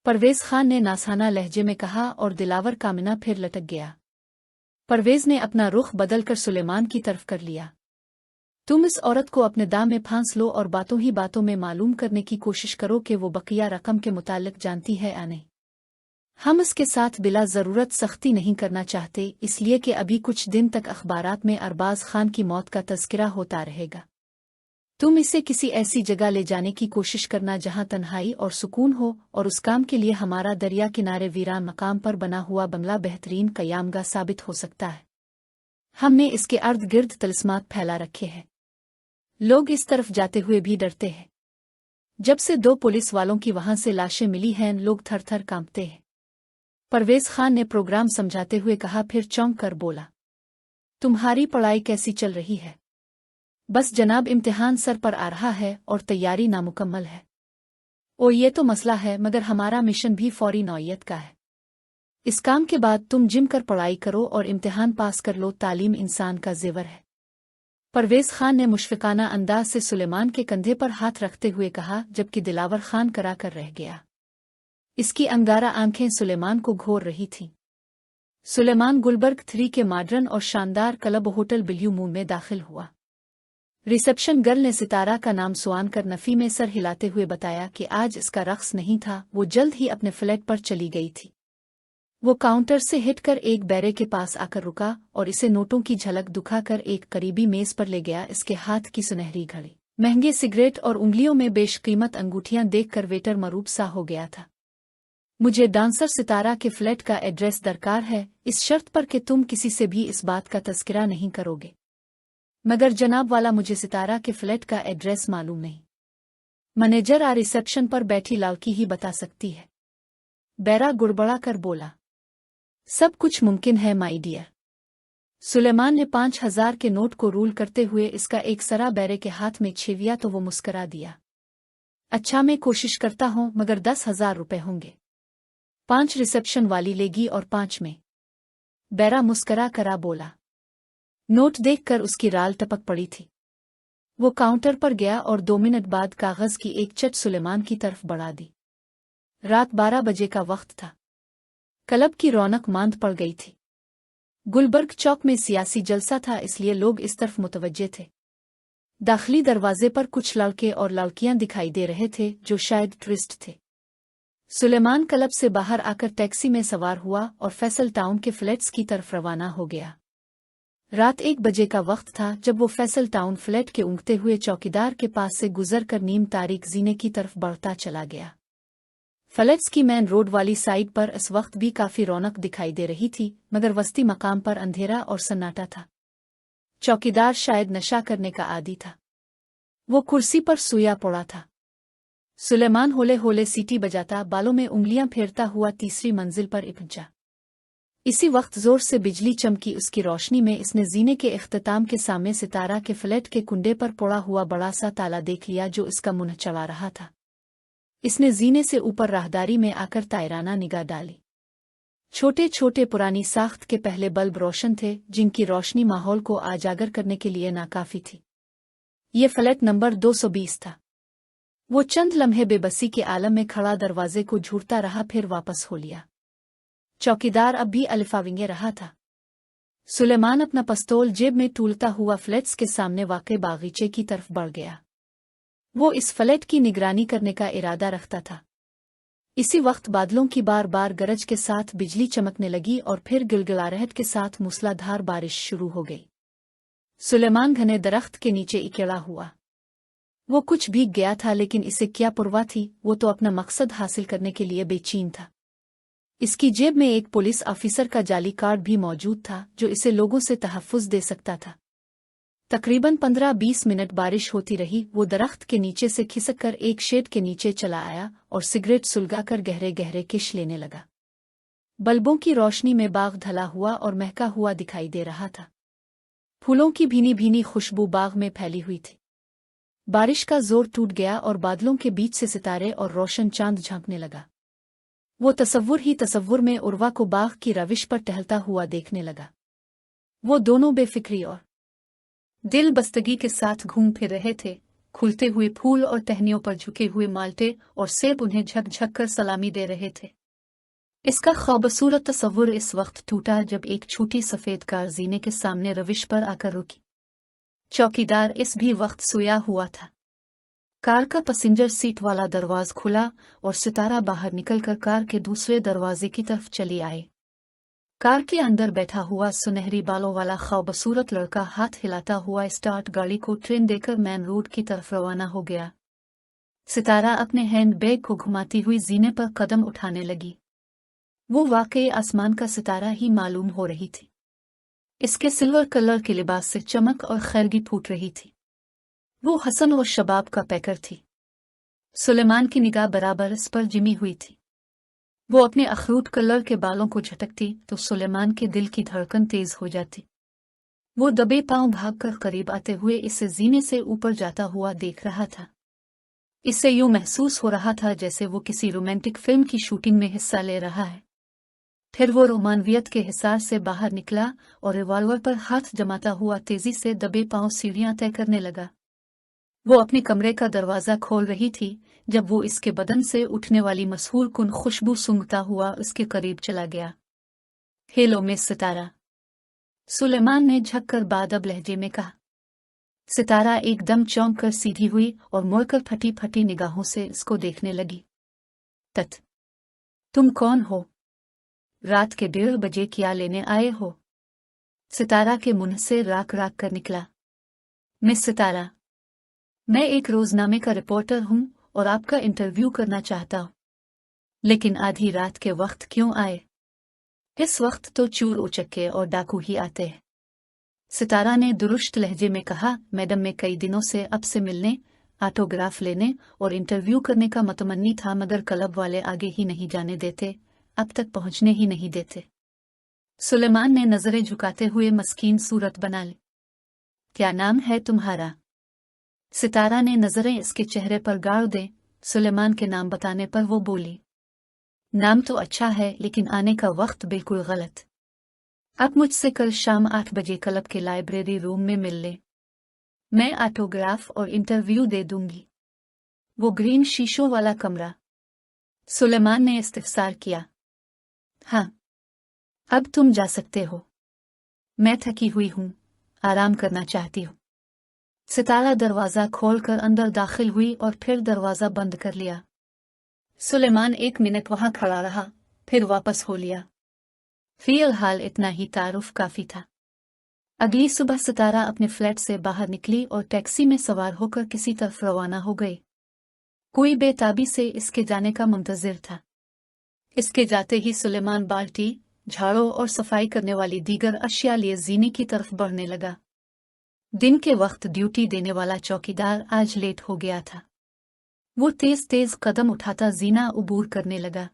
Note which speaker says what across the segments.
Speaker 1: परवेज खान ने नासाना लहजे में कहा और दिलावर कामिना फिर लटक गया। परवेज ने अपना रुख बदलकर सुलेमान की तरफ कर लिया। तुम इस औरत को अपने दाम में फांस लो और बातों ही बातों में मालूम करने की कोशिश करो कि वो बकिया रकम के मुतालिक जानती है या नहीं। हम इसके साथ बिला ज़रूरत सख्ती नहीं करना चाहते, इसलिए कि अभी कुछ दिन तक अखबारात में अरबाज खान की मौत का तज़किरा होता रहेगा। तुम इसे किसी ऐसी जगह ले जाने की कोशिश करना जहां तन्हाई और सुकून हो, और उस काम के लिए हमारा दरिया किनारे वीरान मकाम पर बना हुआ बंगला बेहतरीन कयामगाह साबित हो सकता है। हमने इसके अर्द गिर्द तलिस्मात फैला रखे हैं। लोग इस तरफ जाते हुए भी डरते हैं। जब से 2 पुलिस वालों की वहां से लाशें मिली हैं, लोग थर थर कांपते हैं। परवेज खान ने प्रोग्राम समझाते हुए कहा, फिर चौंक कर बोला, तुम्हारी पढ़ाई कैसी चल रही है? बस जनाब, इम्तिहान सर पर आ रहा है और तैयारी नामुकम्मल है। ओ ये तो मसला है, मगर हमारा मिशन भी फौरी नौयत का है। इस काम के बाद तुम जिम कर पढ़ाई करो और इम्तिहान पास कर लो। तालीम इंसान का जेवर है। परवेज खान ने मुशफ़िकाना अंदाज से सुलेमान के कंधे पर हाथ रखते हुए कहा, जबकि दिलावर खान करा कर रह गया। इसकी अंगारा आंखें सुलेमान को घोर रही थीं। सुलेमान गुलबर्ग 3 के मॉडर्न और शानदार क्लब होटल ब्लू मून में दाखिल हुआ। रिसेप्शन गर्ल ने सितारा का नाम सुआन कर नफ़ी में सर हिलाते हुए बताया कि आज इसका रक़्स नहीं था। वो जल्द ही अपने फ्लैट पर चली गई थी। वो काउंटर से हिटकर एक बैरे के पास आकर रुका और इसे नोटों की झलक दिखाकर एक करीबी मेज पर ले गया। इसके हाथ की सुनहरी घड़ी, महंगे सिगरेट और उंगलियों में बेशकीमत अंगूठियां देखकर वेटर मरूब सा हो गया था। मुझे डांसर सितारा के फ्लैट का एड्रेस दरकार है, इस शर्त पर कि तुम किसी से भी इस बात का तज़किरा नहीं करोगे। मगर जनाब वाला, मुझे सितारा के फ्लैट का एड्रेस मालूम नहीं। मैनेजर आ रिसेप्शन पर बैठी लड़की ही बता सकती है। बैरा गुड़बड़ा कर बोला, सब कुछ मुमकिन है माई डियर। सुलेमान ने 5000 के नोट को रूल करते हुए इसका एक सरा बैरे के हाथ में छेविया तो वो मुस्करा दिया। अच्छा, मैं कोशिश करता हूं, मगर 10,000 रुपए होंगे। 5 रिसेप्शन वाली लेगी और 5 में। बैरा मुस्करा करा बोला। नोट देखकर उसकी राल टपक पड़ी थी। वो काउंटर पर गया और 2 मिनट बाद कागज की एक चट सुलेमान की तरफ बढ़ा दी। रात 12 बजे का वक्त था। क्लब की रौनक मांद पड़ गई थी। गुलबर्ग चौक में सियासी जलसा था, इसलिए लोग इस तरफ मुतवज्जे थे। दाखिली दरवाजे पर कुछ लड़के और लड़कियां दिखाई दे रहे थे जो शायद टूरिस्ट थे। सुलेमान क्लब से बाहर आकर टैक्सी में सवार हुआ और फैसल टाउन के फ्लैट्स की तरफ रवाना हो गया। रात 1 बजे का वक्त था जब वो फैसल टाउन फ्लैट के ऊँघते हुए चौकीदार के पास से गुजरकर नीम तारीख जीने की तरफ बढ़ता चला गया। फ्लैट्स की मेन रोड वाली साइड पर इस वक्त भी काफी रौनक दिखाई दे रही थी, मगर वस्ती मकाम पर अंधेरा और सन्नाटा था। चौकीदार शायद नशा करने का आदी था। वो कुर्सी पर सोया पड़ा था। सुलेमान होले होले सीटी बजाता, बालों में उंगलियां फेरता हुआ तीसरी मंजिल पर पहुंचा। इसी वक्त जोर से बिजली चमकी। उसकी रोशनी में इसने जीने के इख्तिताम के सामने सितारा के फ्लैट के कुंडे पर पड़ा हुआ बड़ा सा ताला देख लिया जो इसका मुंह चढ़ा रहा था। इसने जीने से ऊपर राहदारी में आकर तायराना निगाह डाली। छोटे छोटे पुरानी साख्त के पहले बल्ब रोशन थे, जिनकी रोशनी माहौल को आजागर करने के लिए नाकाफी थी। ये फ्लैट नंबर 220 था। वो चंद लम्हे बेबसी के आलम में खड़ा दरवाजे को झूरता रहा, फिर वापस हो लिया। चौकीदार अब भी अलिफाविंगे रहा था। सुलेमान अपना पिस्तौल जेब में टूलता हुआ फ्लैट्स के सामने वाक़े बागीचे की तरफ बढ़ गया। वो इस फ्लैट की निगरानी करने का इरादा रखता था। इसी वक्त बादलों की बार बार गरज के साथ बिजली चमकने लगी और फिर गिलगिलाहट के साथ मूसलाधार बारिश शुरू हो गई। सुलेमान घने दरख्त के नीचे इकेड़ा हुआ। वो कुछ भीग गया था, लेकिन इसे क्या परवाह थी। वो तो अपना मकसद हासिल करने के लिए बेचैन था। इसकी जेब में एक पुलिस ऑफिसर का जाली कार्ड भी मौजूद था जो इसे लोगों से तहफ़्फ़ुज़ दे सकता था। तकरीबन 15-20 मिनट बारिश होती रही। वो दरख्त के नीचे से खिसक कर एक शेड के नीचे चला आया और सिगरेट सुलगाकर गहरे गहरे किश लेने लगा। बल्बों की रोशनी में बाग ढला हुआ और महका हुआ दिखाई दे रहा था। फूलों की भीनी भीनी खुशबू बाग में फैली हुई थी। बारिश का जोर टूट गया और बादलों के बीच से सितारे और रोशन चांद झांकने लगा। वो तसव्वुर ही तसव्वुर में उर्वा को बाग की रविश पर टहलता हुआ देखने लगा। वो दोनों बेफिक्री और दिल बस्तगी के साथ घूम फिर रहे थे। खुलते हुए फूल और टहनियों पर झुके हुए माल्टे और सेब उन्हें झकझक कर सलामी दे रहे थे। इसका खूबसूरत तस्वुर इस वक्त टूटा जब एक छोटी सफ़ेद कार जीने के सामने रविश पर आकर रुकी। चौकीदार इस भी वक्त सोया हुआ था। कार का पैसेंजर सीट वाला दरवाज़ा खुला और सितारा बाहर निकलकर कार के दूसरे दरवाजे की तरफ चली आई। कार के अंदर बैठा हुआ सुनहरी बालों वाला खूबसूरत लड़का हाथ हिलाता हुआ स्टार्ट गाड़ी को ट्रेन देकर मेन रोड की तरफ रवाना हो गया। सितारा अपने हैंड बैग को घुमाती हुई जीने पर कदम उठाने लगी। वो वाकई आसमान का सितारा ही मालूम हो रही थी। इसके सिल्वर कलर के लिबास से चमक और खैरगी फूट रही थी। वो हसन और शबाब का पैकर थी। सुलेमान की निगाह बराबर इस पर जिमी हुई थी। वो अपने अखरूट कलर के बालों को झटकती तो सुलेमान के दिल की धड़कन तेज हो जाती। वो दबे पांव भागकर करीब आते हुए इसे जीने से ऊपर जाता हुआ देख रहा था। इससे यूं महसूस हो रहा था जैसे वो किसी रोमांटिक फिल्म की शूटिंग में हिस्सा ले रहा है। फिर वो रोमानवियत के हिसार से बाहर निकला और रिवॉल्वर पर हाथ जमाता हुआ तेजी से दबे पांव सीढ़ियां तय करने लगा। वो अपने कमरे का दरवाजा खोल रही थी जब वो इसके बदन से उठने वाली मशहूर कुन खुशबू सूंघता हुआ उसके करीब चला गया। हेलो मिस सितारा, सुलेमान ने झककर बादब लहजे में कहा। सितारा एकदम चौंक कर सीधी हुई और मुड़कर फटी फटी निगाहों से इसको देखने लगी। तुम कौन हो? रात के 1:30 बजे क्या लेने आए हो? सितारा के मुंह से राख राख कर निकला। मिस सितारा, मैं एक रोजनामे का रिपोर्टर हूं और आपका इंटरव्यू करना चाहता हूं। लेकिन आधी रात के वक्त क्यों आए? इस वक्त तो चोर उचक्के और डाकू ही आते हैं। सितारा ने दुरुस्त लहजे में कहा। मैडम, मैं कई दिनों से आपसे मिलने, ऑटोग्राफ लेने और इंटरव्यू करने का मतमन्नी था, मगर क्लब वाले आगे ही नहीं जाने देते, अब तक पहुंचने ही नहीं देते। सुलेमान ने नजरें झुकाते हुए मस्कीन सूरत बना ली। क्या नाम है तुम्हारा? सितारा ने नजरें इसके चेहरे पर गाड़ दे। सुलेमान के नाम बताने पर वो बोली, नाम तो अच्छा है लेकिन आने का वक्त बिल्कुल गलत। अब मुझसे कल शाम 8 बजे क्लब के लाइब्रेरी रूम में मिल ले। मैं ऑटोग्राफ और इंटरव्यू दे दूंगी। वो ग्रीन शीशों वाला कमरा। सुलेमान ने इस्तफसार किया। हाँ, अब तुम जा सकते हो। मैं थकी हुई हूं, आराम करना चाहती हूं। सितारा दरवाजा खोलकर अंदर दाखिल हुई और फिर दरवाजा बंद कर लिया। सुलेमान 1 मिनट वहां खड़ा रहा, फिर वापस हो लिया। फिलहाल इतना ही तारुफ काफी था। अगली सुबह सितारा अपने फ्लैट से बाहर निकली और टैक्सी में सवार होकर किसी तरफ रवाना हो गई। कोई बेताबी से इसके जाने का मुंतजिर था। इसके जाते ही सुलेमान बाल्टी, झाड़ू और सफाई करने वाली दीगर अशिया लिए जीने की तरफ बढ़ने लगा। दिन के वक्त ड्यूटी देने वाला चौकीदार आज लेट हो गया था। वो तेज तेज कदम उठाता जीना उबूर करने लगा।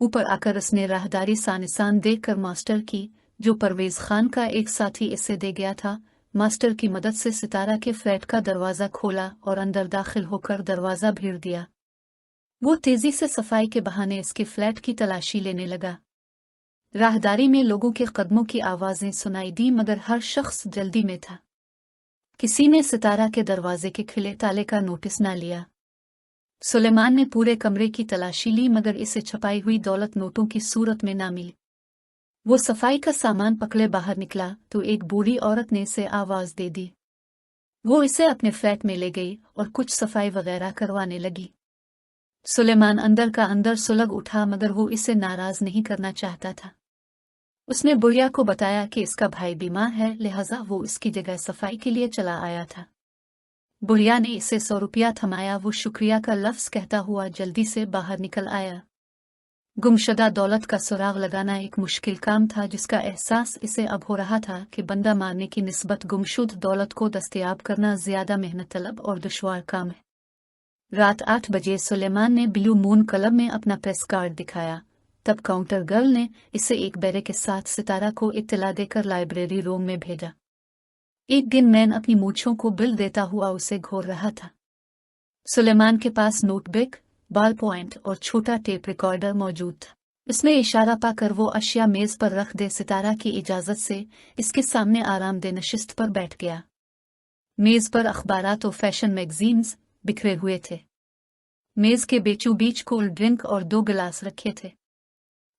Speaker 1: ऊपर आकर उसने राहदारी सानिसान देखकर मास्टर की, जो परवेज खान का एक साथी इसे दे गया था, मास्टर की मदद से सितारा के फ्लैट का दरवाजा खोला और अंदर दाखिल होकर दरवाजा भीड़ दिया। वो तेजी से सफाई के बहाने इसके फ्लैट की तलाशी लेने लगा। राहदारी में लोगों के कदमों की आवाजें सुनाई दी, मगर हर शख्स जल्दी में था। किसी ने सितारा के दरवाजे के खिले ताले का नोटिस न लिया। सुलेमान ने पूरे कमरे की तलाशी ली, मगर इसे छपाई हुई दौलत नोटों की सूरत में न मिली। वो सफाई का सामान पकड़े बाहर निकला तो एक बूढ़ी औरत ने इसे आवाज दे दी। वो इसे अपने फ्लैट में ले गई और कुछ सफाई वगैरह करवाने लगी। सुलेमान अंदर का अंदर सुलग उठा, मगर वो इसे नाराज नहीं करना चाहता था। उसने बुढ़िया को बताया कि इसका भाई बीमार है, लिहाजा वो इसकी जगह सफाई के लिए चला आया था। बुढ़िया ने इसे 100 रुपया थमाया। वो शुक्रिया का लफ्ज कहता हुआ जल्दी से बाहर निकल आया। गुमशुदा दौलत का सुराग लगाना एक मुश्किल काम था, जिसका एहसास इसे अब हो रहा था कि बंदा मारने की निस्बत गुमशुद दौलत को दस्तयाब करना ज्यादा मेहनत तलब और दुश्वार काम है। रात 8 बजे सुलेमान ने ब्लू मून क्लब में अपना प्रेस कार्ड दिखाया। तब काउंटर गर्ल ने इसे एक बैरे के साथ सितारा को इत्तला देकर लाइब्रेरी रूम में भेजा। एक दिन मैन अपनी मूंछों को बिल देता हुआ उसे घोर रहा था। सुलेमान के पास नोटबुक, बॉल पॉइंट और छोटा टेप रिकॉर्डर मौजूद था। उसने इशारा पाकर वो अशिया मेज पर रख दे सितारा की इजाजत से इसके सामने आरामदेह नशिस्त पर बैठ गया। मेज पर अखबारात और फैशन मैगजीन्स बिखरे हुए थे। मेज के बीचों बीच कोल्ड ड्रिंक और 2 गिलास रखे थे।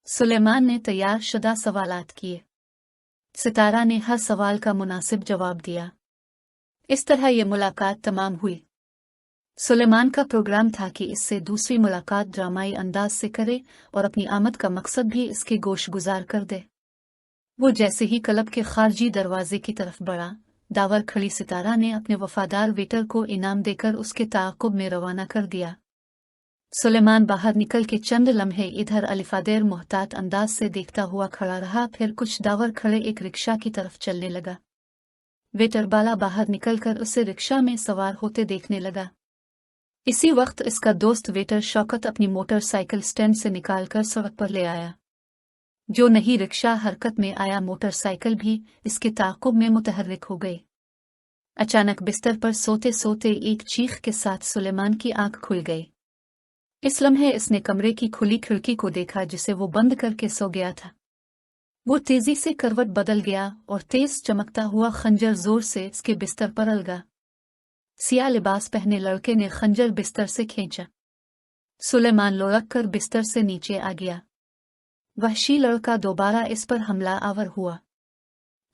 Speaker 1: सुलेमान ने तैयार शुदा सवालात किए। सितारा ने हर सवाल का मुनासिब जवाब दिया। इस तरह ये मुलाकात तमाम हुई। सुलेमान का प्रोग्राम था कि इससे दूसरी मुलाकात ड्रामाई अंदाज से करे और अपनी आमद का मकसद भी इसके गोश गुजार कर दे। वो जैसे ही क्लब के खारजी दरवाजे की तरफ बढ़ा, दावर खड़ी सितारा ने अपने वफादार वेटर को इनाम देकर उसके ताक़ुब में रवाना कर दिया। सुलेमान बाहर निकल के चंद लम्हे इधर अलिफादेर मोहतात अंदाज से देखता हुआ खड़ा रहा, फिर कुछ दावर खड़े एक रिक्शा की तरफ चलने लगा। वेटर बाला बाहर निकलकर उसे रिक्शा में सवार होते देखने लगा। इसी वक्त इसका दोस्त वेटर शौकत अपनी मोटरसाइकिल स्टैंड से निकालकर सड़क पर ले आया। जो नहीं रिक्शा हरकत में आया, मोटरसाइकिल भी इसके ताक़ुब में मुतहर्रिक हो गई। अचानक बिस्तर पर सोते सोते एक चीख के साथ सुलेमान की आंख खुल गई। इस लम्हे इसने कमरे की खुली खिड़की को देखा जिसे वो बंद करके सो गया था। वो तेजी से करवट बदल गया और तेज चमकता हुआ खंजर जोर से इसके बिस्तर पर अलगा। सिया लिबास पहने लड़के ने खंजर बिस्तर से खींचा। सुलेमान लुढ़क कर बिस्तर से नीचे आ गया। वहशी लड़का दोबारा इस पर हमला आवर हुआ।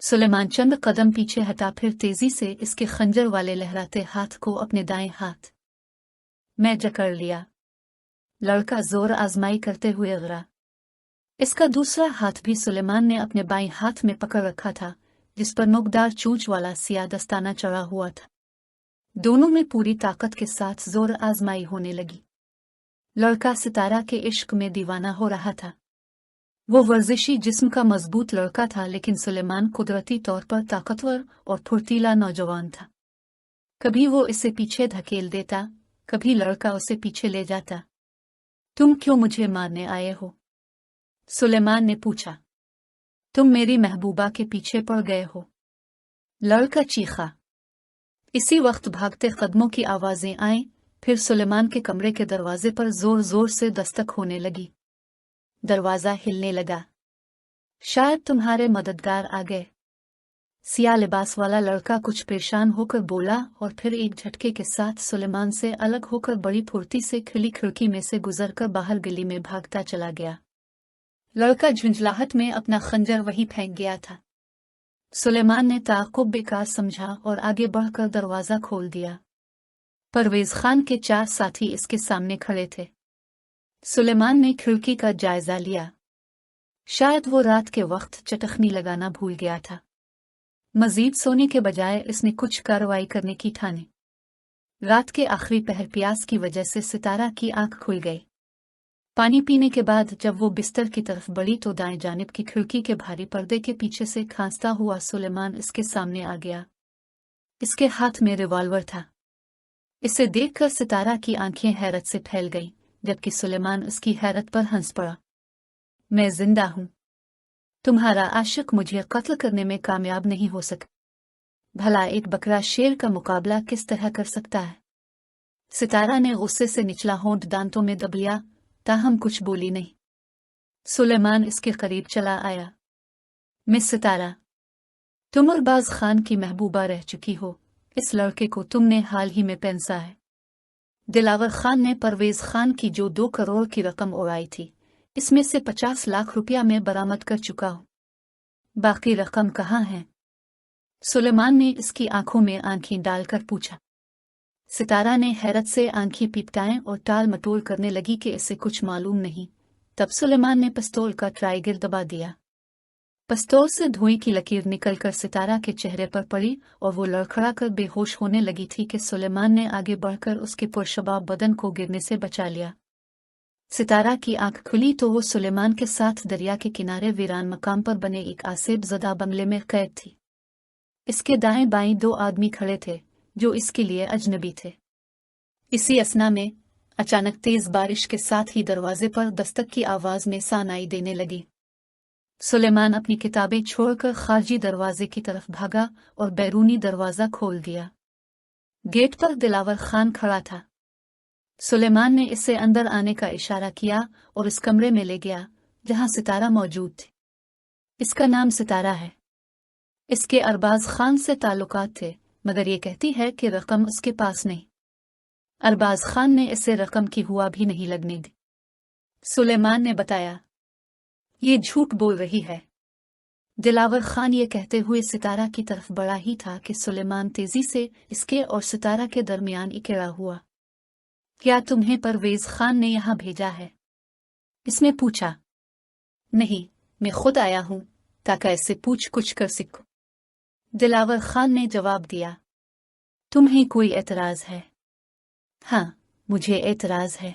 Speaker 1: सुलेमान चंद कदम पीछे हटा, फिर तेजी से इसके खंजर वाले लहराते हाथ को अपने दाएं हाथ में जकड़ लिया। लड़का जोर आजमाई करते हुए गिरा। इसका दूसरा हाथ भी सुलेमान ने अपने बाएं हाथ में पकड़ रखा था, जिस पर नोकदार चूंच वाला सिया दस्ताना चढ़ा हुआ था। दोनों में पूरी ताकत के साथ जोर आजमाई होने लगी। लड़का सितारा के इश्क में दीवाना हो रहा था। वो वर्जिशी जिस्म का मजबूत लड़का था, लेकिन सुलेमान कुदरती तौर पर ताकतवर और फुर्तीला नौजवान था। कभी वो इसे पीछे धकेल देता, कभी लड़का उसे पीछे ले जाता। तुम क्यों मुझे मारने आए हो? सुलेमान ने पूछा। तुम मेरी महबूबा के पीछे पड़ गए हो, लड़का चीखा। इसी वक्त भागते कदमों की आवाजें आईं, फिर सुलेमान के कमरे के दरवाजे पर जोर जोर से दस्तक होने लगी। दरवाजा हिलने लगा। शायद तुम्हारे मददगार आ गए, सिया लिबास वाला लड़का कुछ परेशान होकर बोला और फिर एक झटके के साथ सुलेमान से अलग होकर बड़ी फुर्ती से खिली खिड़की में से गुजरकर बाहर गली में भागता चला गया। लड़का झुंझलाहट में अपना खंजर वहीं फेंक गया था। सुलेमान ने ताक़ुब बेकार समझा और आगे बढ़कर दरवाजा खोल दिया। परवेज खान के 4 साथी इसके सामने खड़े थे। सुलेमान ने खिड़की का जायजा लिया। शायद वो रात के वक्त चटखनी लगाना भूल गया था। मजीद सोने के बजाय इसने कुछ कार्रवाई करने की ठानी। रात के आखिरी पहर प्यास की वजह से सितारा की आंख खुल गई। पानी पीने के बाद जब वो बिस्तर की तरफ बढ़ी तो दाएं जानिब की खिड़की के भारी पर्दे के पीछे से खांसता हुआ सुलेमान इसके सामने आ गया। इसके हाथ में रिवॉल्वर था। इसे देखकर सितारा की आंखें हैरत से फैल गईं, जबकि सुलेमान उसकी हैरत पर हंस पड़ा। मैं जिंदा हूं। तुम्हारा आशिक मुझे कत्ल करने में कामयाब नहीं हो सका। भला एक बकरा शेर का मुकाबला किस तरह कर सकता है? सितारा ने गुस्से से निचला होंठ दांतों में दब लिया, ताहम कुछ बोली नहीं। सुलेमान इसके करीब चला आया। मिस सितारा, तुम अरबाज खान की महबूबा रह चुकी हो। इस लड़के को तुमने हाल ही में पेंसा है। दिलावर खान ने परवेज खान की जो 2 करोड़ की रकम उड़ाई थी, इसमें से 50 लाख रुपया मैं बरामद कर चुका हूं। बाकी रकम कहाँ है? सुलेमान ने इसकी आंखों में आंखें डालकर पूछा। सितारा ने हैरत से आंखें पीपटाएं और टाल मटोल करने लगी कि इसे कुछ मालूम नहीं। तब सुलेमान ने पिस्तौल का ट्राइगर दबा दिया। पिस्तौल से धुएं की लकीर निकलकर सितारा के चेहरे पर पड़ी और वो लड़खड़ा कर बेहोश होने लगी थी कि सुलेमान ने आगे बढ़कर उसके पुरशबाब बदन को गिरने से बचा लिया। सितारा की आंख खुली तो वो सुलेमान के साथ दरिया के किनारे वीरान मकाम पर बने एक आसेब ज़दा बंगले में कैद थी। इसके दाएं बाएं 2 आदमी खड़े थे जो इसके लिए अजनबी थे। इसी असना में अचानक तेज बारिश के साथ ही दरवाजे पर दस्तक की आवाज में सानाई देने लगी। सुलेमान अपनी किताबें छोड़कर खारजी दरवाजे की तरफ भागा और बैरूनी दरवाजा खोल दिया। गेट पर दिलावर खान खड़ा था। सुलेमान ने इसे अंदर आने का इशारा किया और इस कमरे में ले गया जहां सितारा मौजूद थी। इसका नाम सितारा है। इसके अरबाज खान से ताल्लुकात थे, मगर ये कहती है कि रकम उसके पास नहीं। अरबाज खान ने इसे रकम की हुआ भी नहीं लगने दी। सुलेमान ने बताया, ये झूठ बोल रही है। दिलावर खान ये कहते हुए सितारा की तरफ बढ़ा ही था कि सुलेमान तेजी से इसके और सितारा के दरमियान इकड़ा हुआ। क्या तुम्हें परवेज खान ने यहाँ भेजा है? इसने पूछा। नहीं, मैं खुद आया हूँ ताकि इससे पूछ कुछ कर सकूं। दिलावर खान ने जवाब दिया। तुम्हें कोई एतराज है? हाँ, मुझे एतराज है।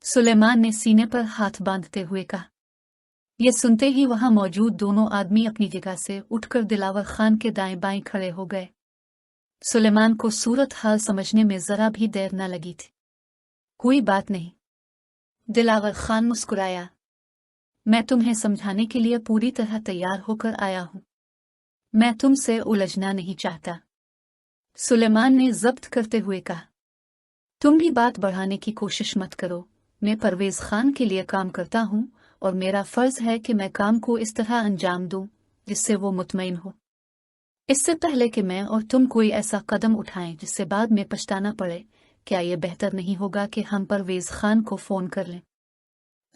Speaker 1: सुलेमान ने सीने पर हाथ बांधते हुए कहा। ये सुनते ही वहां मौजूद दोनों आदमी अपनी जगह से उठकर दिलावर खान के दाएं बाएं खड़े हो गए। सुलेमान को सूरत हाल समझने में जरा भी देर न लगी थी। कोई बात नहीं, दिलावर खान मुस्कुराया। मैं तुम्हें समझाने के लिए पूरी तरह तैयार होकर आया हूं। मैं तुमसे उलझना नहीं चाहता। सुलेमान ने जब्त करते हुए कहा। तुम भी बात बढ़ाने की कोशिश मत करो। मैं परवेज खान के लिए काम करता हूं और मेरा फर्ज है कि मैं काम को इस तरह अंजाम दूं जिससे वो मुतमईन हो। इससे पहले कि मैं और तुम कोई ऐसा कदम उठाएं जिससे बाद में पछताना पड़े, क्या यह बेहतर नहीं होगा कि हम परवेज खान को फोन कर लें?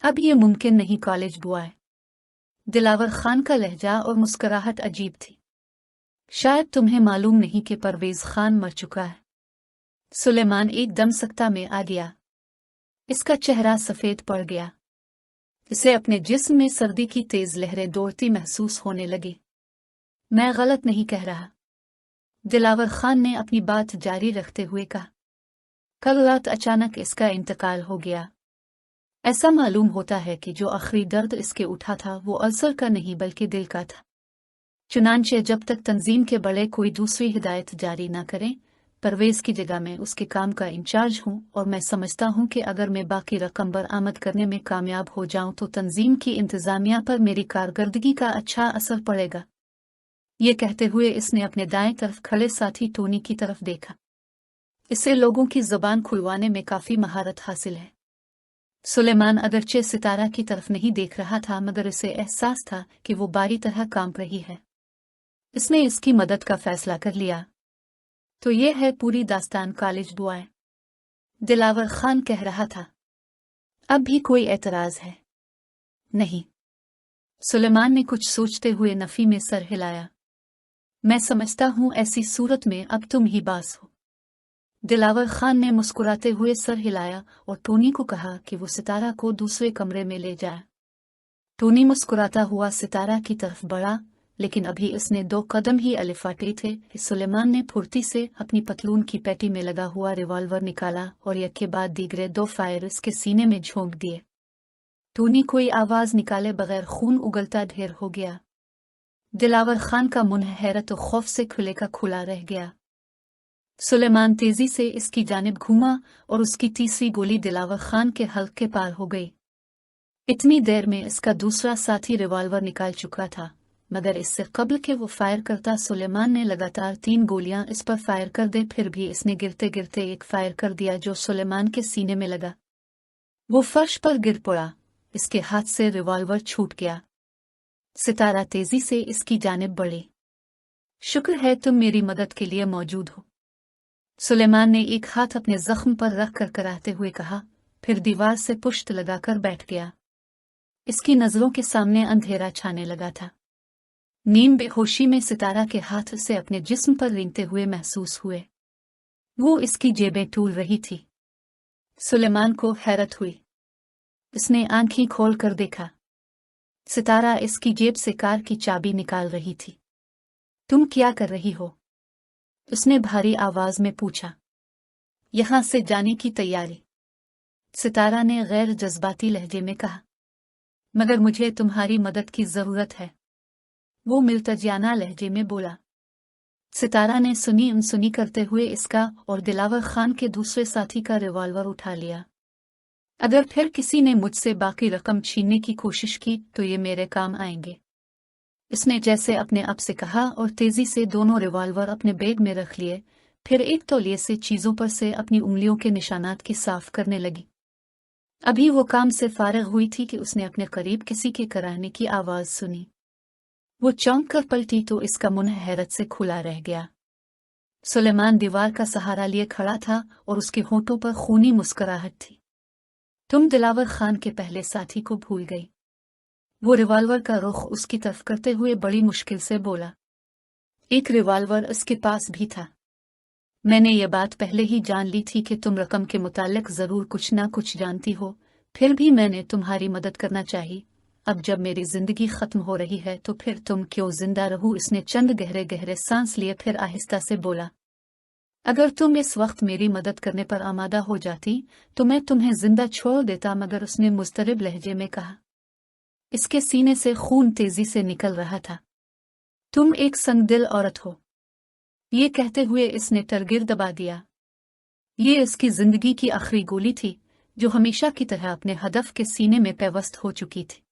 Speaker 1: अब यह मुमकिन नहीं कॉलेज बुआ। दिलावर खान का लहजा और मुस्कुराहट अजीब थी। शायद तुम्हें मालूम नहीं कि परवेज खान मर चुका है। सुलेमान एकदम सख्ता में आ गया। इसका चेहरा सफेद पड़ गया। इसे अपने जिस्म में सर्दी की तेज लहरें दौड़ती महसूस होने लगी। मैं गलत नहीं कह रहा, दिलावर खान ने अपनी बात जारी रखते हुए कहा। कल रात अचानक इसका इंतकाल हो गया। ऐसा मालूम होता है कि जो आखिरी दर्द इसके उठा था वो अल्सर का नहीं बल्कि दिल का था। चुनांचे जब तक तंजीम के बड़े कोई दूसरी हिदायत जारी न करें, परवेज की जगह में उसके काम का इंचार्ज हूं और मैं समझता हूं कि अगर मैं बाकी रकम बरामद करने में कामयाब हो जाऊं तो तंजीम की इंतजामिया पर मेरी कारकर्दगी का अच्छा असर पड़ेगा। ये कहते हुए इसने अपने दाएं तरफ खड़े साथी टोनी की तरफ देखा। इसे लोगों की जुबान खुलवाने में काफी महारत हासिल है। सुलेमान अगरचे सितारा की तरफ नहीं देख रहा था, मगर इसे एहसास था कि वो बारी तरह कांप रही है। इसने इसकी मदद का फैसला कर लिया। तो ये है पूरी दास्तान कॉलेज बुआ। दिलावर खान कह रहा था। अब भी कोई एतराज है? नहीं। सुलेमान ने कुछ सोचते हुए नफी में सर हिलाया। मैं समझता हूं ऐसी सूरत में अब तुम ही बास हो। दिलावर खान ने मुस्कुराते हुए सर हिलाया और टोनी को कहा कि वो सितारा को दूसरे कमरे में ले जाए। टोनी मुस्कुराता हुआ सितारा की तरफ बढ़ा, लेकिन अभी इसने 2 कदम ही अलिफाटे थे कि सुलेमान ने फुर्ती से अपनी पतलून की पेटी में लगा हुआ रिवॉल्वर निकाला और एक के बाद दीगरे 2 फायर इसके सीने में झोंक दिए। टोनी कोई आवाज निकाले बगैर खून उगलता ढेर हो गया। दिलावर खान का मुंह हैरत और खौफ से खुले का खुला रह गया। सुलेमान तेजी से इसकी जानिब घूमा और उसकी तीसरी गोली दिलावर खान के हल्क के पार हो गई। इतनी देर में इसका दूसरा साथी रिवॉल्वर निकाल चुका था, मगर इससे कबल के वो फायर करता सुलेमान ने लगातार 3 गोलियां इस पर फायर कर दे, फिर भी इसने गिरते गिरते एक फायर कर दिया जो सुलेमान के सीने में लगा। वो फर्श पर गिर पड़ा। इसके हाथ से रिवॉल्वर छूट गया। सितारा तेजी से इसकी जानिब बढ़ी। शुक्र है तुम मेरी मदद के लिए मौजूद हो, सुलेमान ने एक हाथ अपने जख्म पर रख कर कराते हुए कहा, फिर दीवार से पुश्त लगाकर बैठ गया। इसकी नजरों के सामने अंधेरा छाने लगा था। नीम बेहोशी में सितारा के हाथ से अपने जिस्म पर रेंगते हुए महसूस हुए। वो इसकी जेबें टूल रही थी। सुलेमान को हैरत हुई। इसने आंखें खोल कर देखा। सितारा इसकी जेब से कार की चाबी निकाल रही थी। तुम क्या कर रही हो? उसने भारी आवाज में पूछा। यहां से जाने की तैयारी, सितारा ने गैर जज्बाती लहजे में कहा। मगर मुझे तुम्हारी मदद की जरूरत है, वो मिल्तजियाना लहजे में बोला। सितारा ने सुनी अनसुनी करते हुए इसका और दिलावर खान के दूसरे साथी का रिवॉल्वर उठा लिया। अगर फिर किसी ने मुझसे बाकी रकम छीनने की कोशिश की तो ये मेरे काम आएंगे, इसने जैसे अपने आप से कहा और तेजी से दोनों रिवॉल्वर अपने बैग में रख लिए। फिर एक तौलिए से चीजों पर से अपनी उंगलियों के निशानात की साफ करने लगी। अभी वो काम से फारिग हुई थी कि उसने अपने करीब किसी के कराहने की आवाज सुनी। वो चौंक कर पलटी तो इसका मुंह हैरत से खुला रह गया। सुलेमान दीवार का सहारा लिए खड़ा था और उसके होठों पर खूनी मुस्कुराहट थी। तुम दिलावर खान के पहले साथी को भूल गई। वो रिवाल्वर का रुख उसकी तरफ करते हुए बड़ी मुश्किल से बोला। एक रिवाल्वर उसके पास भी था। मैंने ये बात पहले ही जान ली थी कि तुम रकम के मुताल्लिक जरूर कुछ ना कुछ जानती हो, फिर भी मैंने तुम्हारी मदद करना चाहिए। अब जब मेरी जिंदगी खत्म हो रही है तो फिर तुम क्यों जिंदा रहूं? इसने चंद गहरे गहरे सांस लिए फिर आहिस्ता से बोला। अगर तुम इस वक्त मेरी मदद करने पर आमादा हो जाती तो मैं तुम्हें जिंदा छोड़ देता, मगर उसने मुस्तरिब लहजे में कहा। इसके सीने से खून तेजी से निकल रहा था। तुम एक संगदिल औरत हो। ये कहते हुए इसने टरगिर दबा दिया। ये इसकी जिंदगी की आखिरी गोली थी जो हमेशा की तरह अपने हदफ के सीने में पेवस्त हो चुकी थी।